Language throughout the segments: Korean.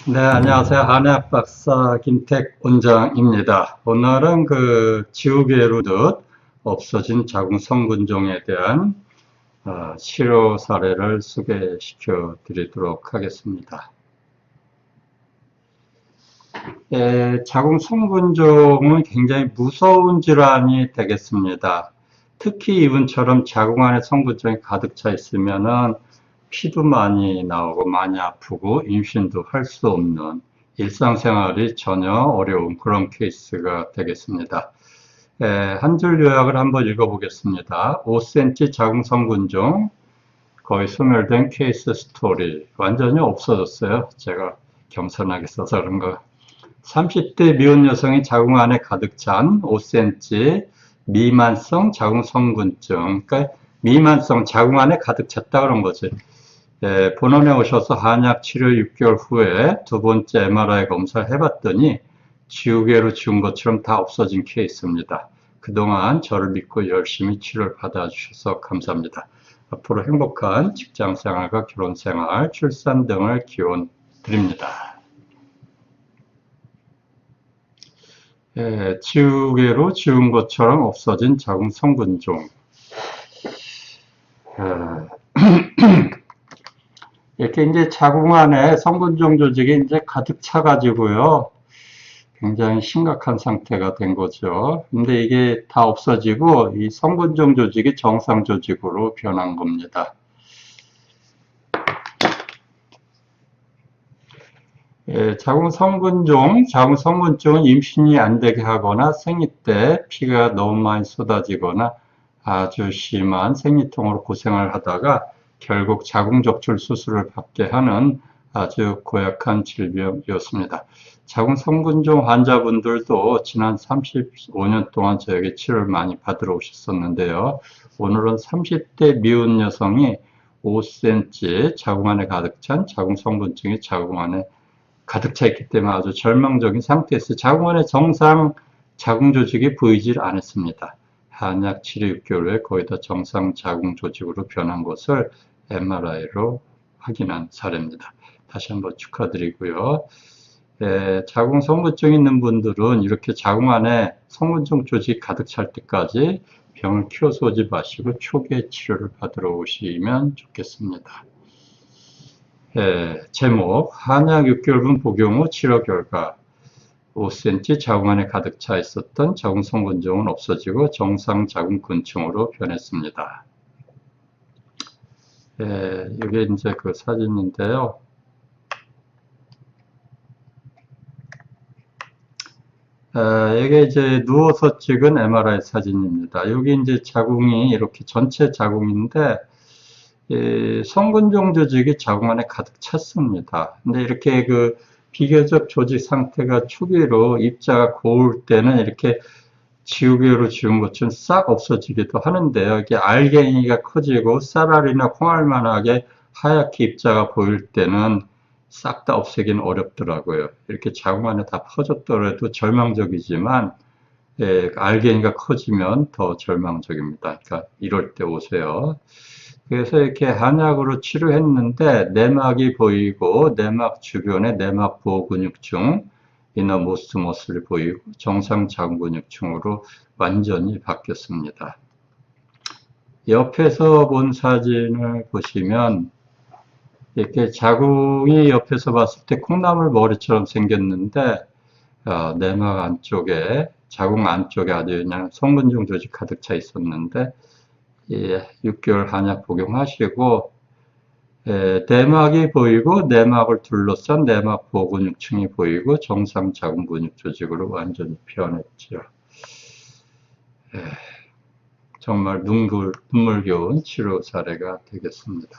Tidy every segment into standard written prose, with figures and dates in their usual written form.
네, 안녕하세요. 한의학 박사 김택 원장입니다. 오늘은 지우개로 듯 없어진 자궁 성분종에 대한 치료 사례를 소개시켜 드리도록 하겠습니다. 자궁 성분종은 굉장히 무서운 질환이 되겠습니다. 특히 이분처럼 자궁 안에 성분종이 가득 차 있으면은 피도 많이 나오고 많이 아프고 임신도 할 수 없는 일상생활이 전혀 어려운 그런 케이스가 되겠습니다. 한 줄 요약을 한번 읽어보겠습니다. 5cm 자궁 성분종 거의 소멸된 케이스 스토리 완전히 없어졌어요. 제가 겸손하게 써서 그런가. 30대 미혼 여성이 자궁 안에 가득 찬 5cm 미만성 자궁 성분증, 그러니까 미만성 자궁 안에 가득 찼다 그런 거지. 본원에 오셔서 한약 치료 6개월 후에 두 번째 MRI 검사를 해봤더니 지우개로 지운 것처럼 다 없어진 케이스입니다. 그동안 저를 믿고 열심히 치료를 받아주셔서 감사합니다. 앞으로 행복한 직장생활과 결혼생활, 출산 등을 기원 드립니다. 지우개로 지운 것처럼 없어진 자궁 성분종. 이렇게 이제 자궁 안에 성분종 조직이 이제 가득 차가지고요. 굉장히 심각한 상태가 된 거죠. 근데 이게 다 없어지고 이 성분종 조직이 정상 조직으로 변한 겁니다. 자궁 성분종은 임신이 안 되게 하거나 생리 때 피가 너무 많이 쏟아지거나 아주 심한 생리통으로 고생을 하다가 결국 자궁 적출 수술을 받게 하는 아주 고약한 질병이었습니다. 자궁 성분종 환자분들도 지난 35년 동안 저에게 치료를 많이 받으러 오셨었는데요. 오늘은 30대 미혼 여성이 5cm 자궁 안에 가득 찬 자궁 성분증이 자궁 안에 가득 차 있기 때문에 아주 절망적인 상태에서 자궁 안에 정상 자궁 조직이 보이질 않았습니다. 한약 치료 6개월 후에 거의 다 정상 자궁 조직으로 변한 것을 MRI로 확인한 사례입니다. 다시 한번 축하드리고요. 자궁 성분증 있는 분들은 이렇게 자궁 안에 성분종 조직이 가득 찰 때까지 병을 키워서 오지 마시고 초기에 치료를 받으러 오시면 좋겠습니다. 제목, 한약 6개월분 복용 후 치료 결과 5cm 자궁 안에 가득 차 있었던 자궁 성분종은 없어지고 정상 자궁근층으로 변했습니다. 이게 이제 그 사진인데요. 이게 이제 누워서 찍은 MRI 사진입니다. 여기 이제 자궁이 이렇게 전체 자궁인데 성분종 조직이 자궁 안에 가득 찼습니다. 근데 이렇게 비교적 조직 상태가 초기로 입자가 고울 때는 이렇게 지우개로 지운 것처럼 싹 없어지기도 하는데요. 이게 알갱이가 커지고 쌀알이나 콩알만하게 하얗게 입자가 보일 때는 싹 다 없애기는 어렵더라고요. 이렇게 자궁 안에 다 퍼졌더라도 절망적이지만 알갱이가 커지면 더 절망적입니다. 그러니까 이럴 때 오세요. 그래서 이렇게 한약으로 치료했는데 내막이 보이고 내막 주변에 내막 보호 근육층 이너모스트 머슬이 보이고 정상 자궁 근육층으로 완전히 바뀌었습니다. 옆에서 본 사진을 보시면 이렇게 자궁이 옆에서 봤을 때 콩나물 머리처럼 생겼는데 내막 안쪽에 자궁 안쪽에 아주 그냥 성분종 조직 가득 차 있었는데 6개월 한약 복용하시고 내막이 보이고 내막을 둘러싼 내막 보호 근육층이 보이고 정상 자궁 근육 조직으로 완전히 변했죠. 정말 눈물겨운 치료 사례가 되겠습니다.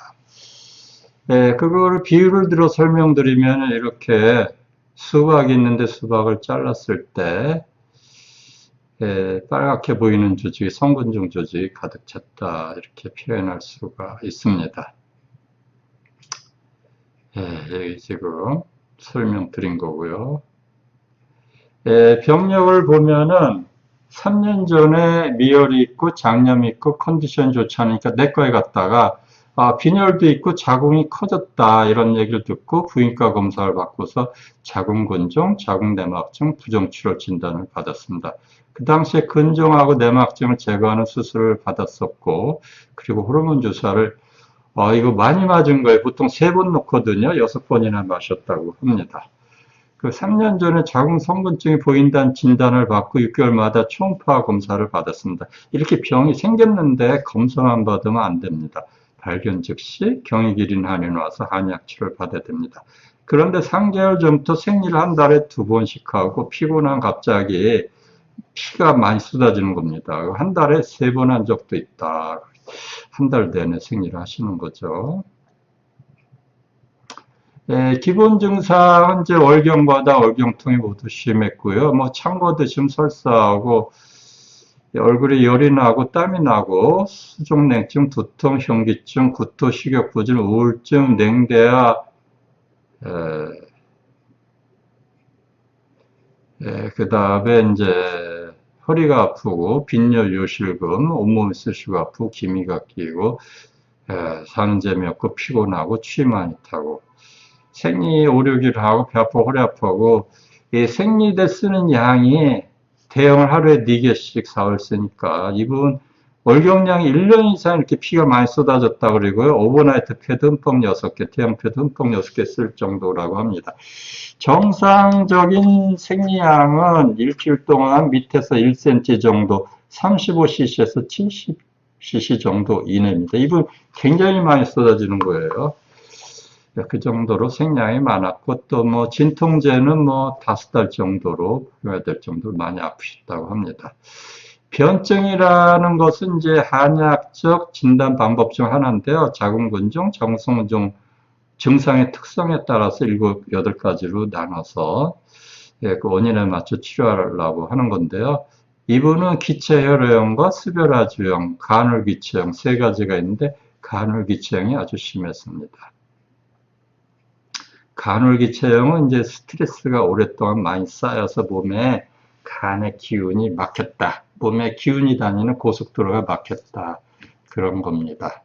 그거를 비유를 들어 설명드리면 이렇게 수박이 있는데 수박을 잘랐을 때 빨갛게 보이는 조직이 성분종 조직이 가득 찼다 이렇게 표현할 수가 있습니다. 여기 지금 설명드린 거고요. 병력을 보면은 3년 전에 미열이 있고 장염이 있고 컨디션이 좋지 않으니까 내과에 갔다가 빈혈도 있고 자궁이 커졌다 이런 얘기를 듣고 부인과 검사를 받고서 자궁근종, 자궁내막증, 부정출혈 진단을 받았습니다. 그 당시에 근종하고 내막증을 제거하는 수술을 받았었고 그리고 호르몬 주사를 이거 많이 맞은 거예요. 보통 3번 놓거든요. 6번이나 마셨다고 합니다. 그 3년 전에 자궁 성분증이 보인다는 진단을 받고 6개월마다 초음파 검사를 받았습니다. 이렇게 병이 생겼는데 검사만 받으면 안 됩니다. 발견 즉시 경위기린 한의원 와서 한약 치료를 받아야 됩니다. 그런데 3개월 전부터 생리를 한 달에 2번씩 하고 피곤한 갑자기 피가 많이 쏟아지는 겁니다. 한 달에 3번 한 적도 있다. 한 달 내내 생리를 하시는 거죠. 기본 증상은 이제 월경과다 월경통이 모두 심했고요. 뭐 찬 거 드시면 설사하고 얼굴에 열이 나고 땀이 나고 수족냉증, 두통, 현기증, 구토, 식욕부진, 우울증, 냉대야, 그 다음에 이제 허리가 아프고 빈혈, 요실금, 온몸이 쑤시고 아프고 기미가 끼고 사는 재미없고 피곤하고 취 많이 타고 생리 오류기를 하고 배 아프고 허리 아프고 이 생리대 쓰는 양이 대형을 하루에 4개씩 사월 쓰니까 이분 월경량이 1년 이상 이렇게 피가 많이 쏟아졌다 그리고요. 오버나이트 패드 흠뻑 6개, 대형 패드 흠뻑 6개 쓸 정도라고 합니다. 정상적인 생리량은 일주일 동안 밑에서 1cm 정도, 35cc에서 70cc 정도 이내입니다. 이분 굉장히 많이 쏟아지는 거예요. 그 정도로 생량이 많았고 또 뭐 진통제는 뭐 5달 정도로服用해야 될 정도로 많이 아프셨다고 합니다. 변증이라는 것은 이제 한의학적 진단 방법 중 하나인데요. 자궁근종, 자궁성근종 증상의 특성에 따라서 7, 8가지로 나눠서 그 원인에 맞춰 치료하려고 하는 건데요. 이분은 기체혈여형과 수별아주형, 간헐기체형 3가지가 있는데 간헐기체형이 아주 심했습니다. 간헐기체형은 이제 스트레스가 오랫동안 많이 쌓여서 몸에 간의 기운이 막혔다. 몸에 기운이 다니는 고속도로가 막혔다. 그런 겁니다.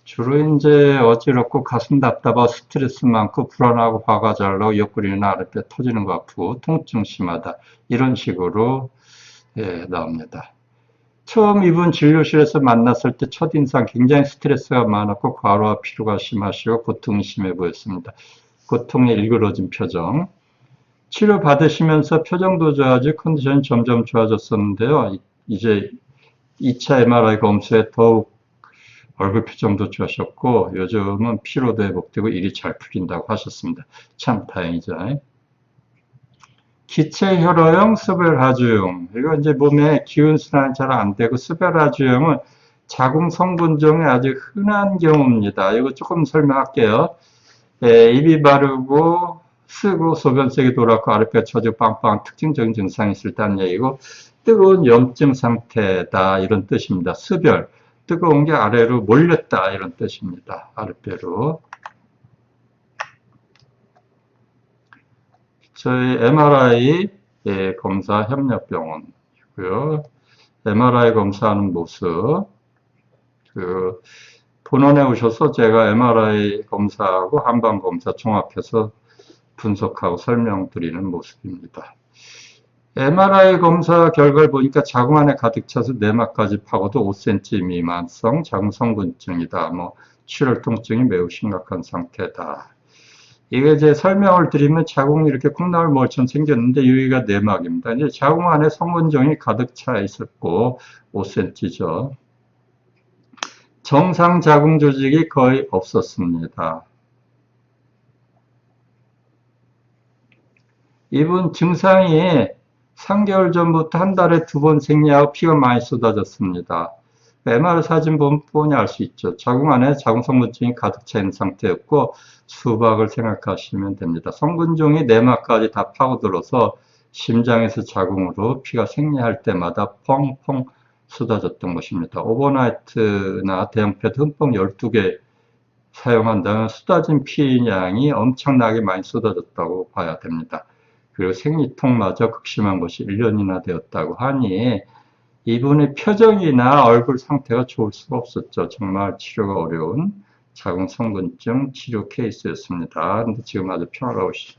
주로 이제 어지럽고 가슴 답답하고 스트레스 많고 불안하고 화가 잘 나고 옆구리나 아랫배 터지는 거 아프고 통증 심하다. 이런 식으로 나옵니다. 처음 이분 진료실에서 만났을 때 첫인상 굉장히 스트레스가 많았고 과로와 피로가 심하시고 고통이 심해 보였습니다. 고통에 일그러진 표정. 치료 받으시면서 표정도 좋아지고 컨디션이 점점 좋아졌었는데요. 이제 2차 MRI 검사에 더욱 얼굴 표정도 좋아졌고 요즘은 피로도 회복되고 일이 잘 풀린다고 하셨습니다. 참 다행이죠. 기체혈여형, 수별하주형. 이거 이제 몸에 기운순환이 잘 안 되고 수별하주형은 자궁 성분종의 아주 흔한 경우입니다. 이거 조금 설명할게요. 입이 바르고 쓰고 소변색이 돌았고 아랫배 처지고 빵빵 특징적인 증상이 있을 때는 얘기고 뜨거운 염증 상태다 이런 뜻입니다. 수별 뜨거운 게 아래로 몰렸다 이런 뜻입니다. 아랫배로. 저희 MRI 검사 협력병원이고요. MRI 검사하는 모습 본원에 오셔서 제가 MRI 검사하고 한방 검사 종합해서 분석하고 설명드리는 모습입니다. MRI 검사 결과를 보니까 자궁 안에 가득 차서 내막까지 파고도 5cm 미만성 자궁 성분증이다. 뭐 출혈 통증이 매우 심각한 상태다. 이게 이제 설명을 드리면 자궁이 이렇게 콩나물 머리처럼 생겼는데 여기가 내막입니다. 이제 자궁 안에 성분종이 가득 차 있었고 5cm죠. 정상 자궁 조직이 거의 없었습니다. 이분 증상이 3개월 전부터 한 달에 2번 생리하고 피가 많이 쏟아졌습니다. MR 사진 보면 뻔히 알 수 있죠. 자궁 안에 자궁 성분종이 가득 차 있는 상태였고 수박을 생각하시면 됩니다. 성분종이 내막까지 다 파고들어서 심장에서 자궁으로 피가 생리할 때마다 펑펑 쏟아졌던 것입니다. 오버나이트나 대형 패드 흠뻑 12개 사용한다면 쏟아진 피량이 엄청나게 많이 쏟아졌다고 봐야 됩니다. 그리고 생리통마저 극심한 것이 1년이나 되었다고 하니 이분의 표정이나 얼굴 상태가 좋을 수가 없었죠. 정말 치료가 어려운 자궁성분증 치료 케이스였습니다. 근데 지금 아주 평화로우시.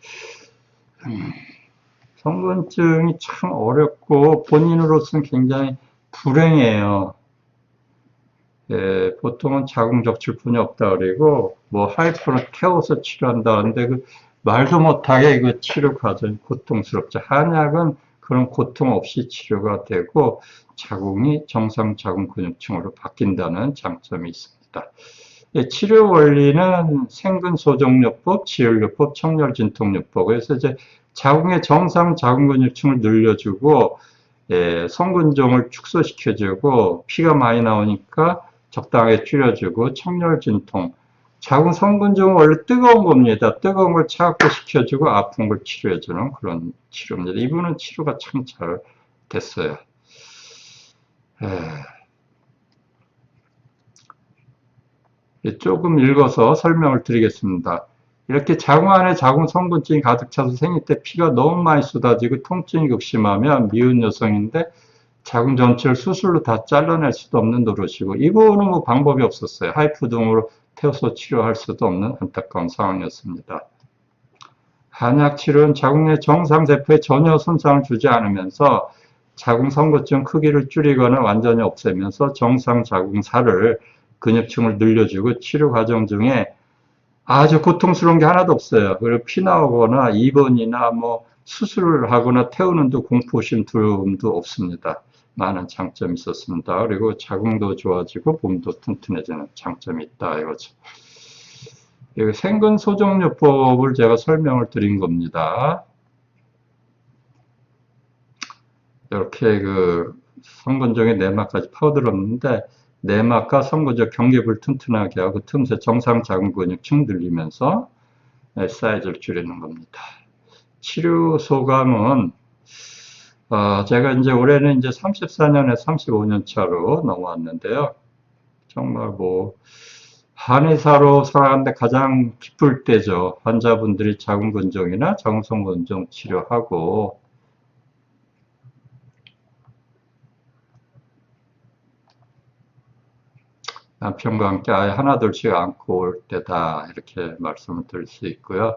성분증이 참 어렵고 본인으로서는 굉장히 불행해요. 예, 보통은 자궁적출뿐이 없다 그리고 뭐 하이퍼는 태워서 치료한다는데 그 말도 못하게 그 치료 과정이 고통스럽죠. 한약은 그런 고통 없이 치료가 되고 자궁이 정상 자궁 근육층으로 바뀐다는 장점이 있습니다. 예, 치료 원리는 생근소종요법, 지혈요법, 청열진통요법. 그래서 이제 자궁의 정상 자궁 근육층을 늘려주고 예, 성근종을 축소시켜주고 피가 많이 나오니까 적당하게 줄여주고 청열진통. 자궁 성근종은 원래 뜨거운 겁니다. 뜨거운 걸 차갑게 식혀주고 아픈 걸 치료해주는 그런 치료입니다. 이분은 치료가 참 잘 됐어요. 조금 읽어서 설명을 드리겠습니다. 이렇게 자궁 안에 자궁 성분증이 가득 차서 생일 때 피가 너무 많이 쏟아지고 통증이 극심하면 미운 여성인데 자궁 전체를 수술로 다 잘라낼 수도 없는 노릇이고 이거는 뭐 방법이 없었어요. 하이프 등으로 태워서 치료할 수도 없는 안타까운 상황이었습니다. 한약 치료는 자궁 내 정상세포에 전혀 손상을 주지 않으면서 자궁 성분증 크기를 줄이거나 완전히 없애면서 정상 자궁살을 근육층을 늘려주고 치료 과정 중에 아주 고통스러운 게 하나도 없어요. 그리고 피 나오거나 입원이나 뭐 수술을 하거나 태우는도 공포심 두려움도 없습니다. 많은 장점이 있었습니다. 그리고 자궁도 좋아지고 몸도 튼튼해지는 장점이 있다 이거죠. 생근소종요법을 제가 설명을 드린 겁니다. 이렇게 그 성근종에 내막까지 파고들었는데 내막과 성근종 경계부를 튼튼하게 하고 틈새 정상 자궁 근육층 늘리면서 사이즈를 줄이는 겁니다. 치료 소감은 제가 이제 올해는 이제 34년에 35년 차로 넘어왔는데요. 정말 뭐 한의사로 살아가는데 가장 기쁠 때죠. 환자분들이 자궁근종이나 자궁성근종 치료하고 남편과 함께 아예 하나둘씩 안고 올 때다 이렇게 말씀을 드릴 수 있고요.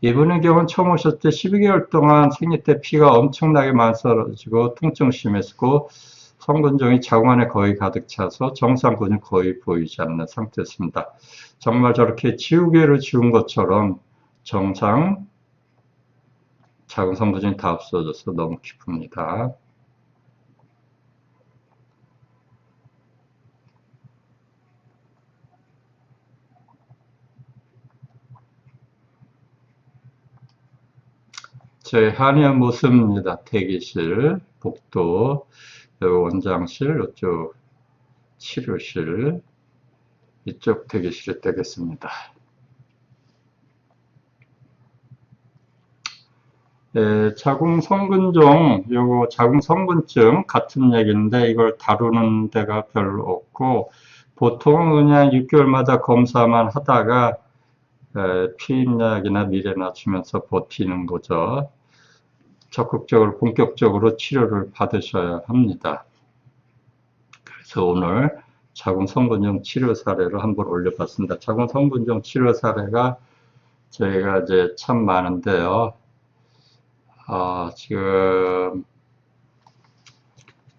이분의 경우는 처음 오셨을 때 12개월 동안 생리 때 피가 엄청나게 많이 쏟아지고 통증 심했고 성근종이 자궁 안에 거의 가득 차서 정상 근육 거의 보이지 않는 상태였습니다. 정말 저렇게 지우개로 지운 것처럼 정상 자궁 성근종이 다 없어져서 너무 기쁩니다. 저희 한의원 모습입니다. 대기실, 복도, 여기 원장실, 이쪽 치료실, 이쪽 대기실이 되겠습니다. 자궁 성근종, 요거 자궁 성분증 같은 얘기인데 이걸 다루는 데가 별로 없고 보통은 그냥 6개월마다 검사만 하다가 피임약이나 미레나 주면서 버티는 거죠. 적극적으로 본격적으로 치료를 받으셔야 합니다. 그래서 오늘 자궁성분종 치료 사례를 한번 올려봤습니다. 자궁성분종 치료 사례가 저희가 이제 참 많은데요. 지금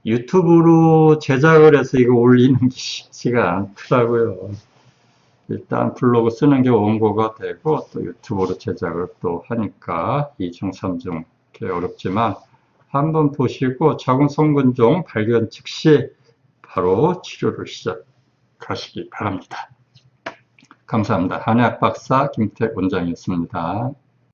유튜브로 제작을 해서 이거 올리는 게 쉽지가 않더라고요. 일단 블로그 쓰는 게 원고가 되고 또 유튜브로 제작을 또 하니까 2중, 3중 어렵지만 한번 보시고 자궁성근종 발견 즉시 바로 치료를 시작하시기 바랍니다. 감사합니다. 한의학 박사 김태 원장이었습니다.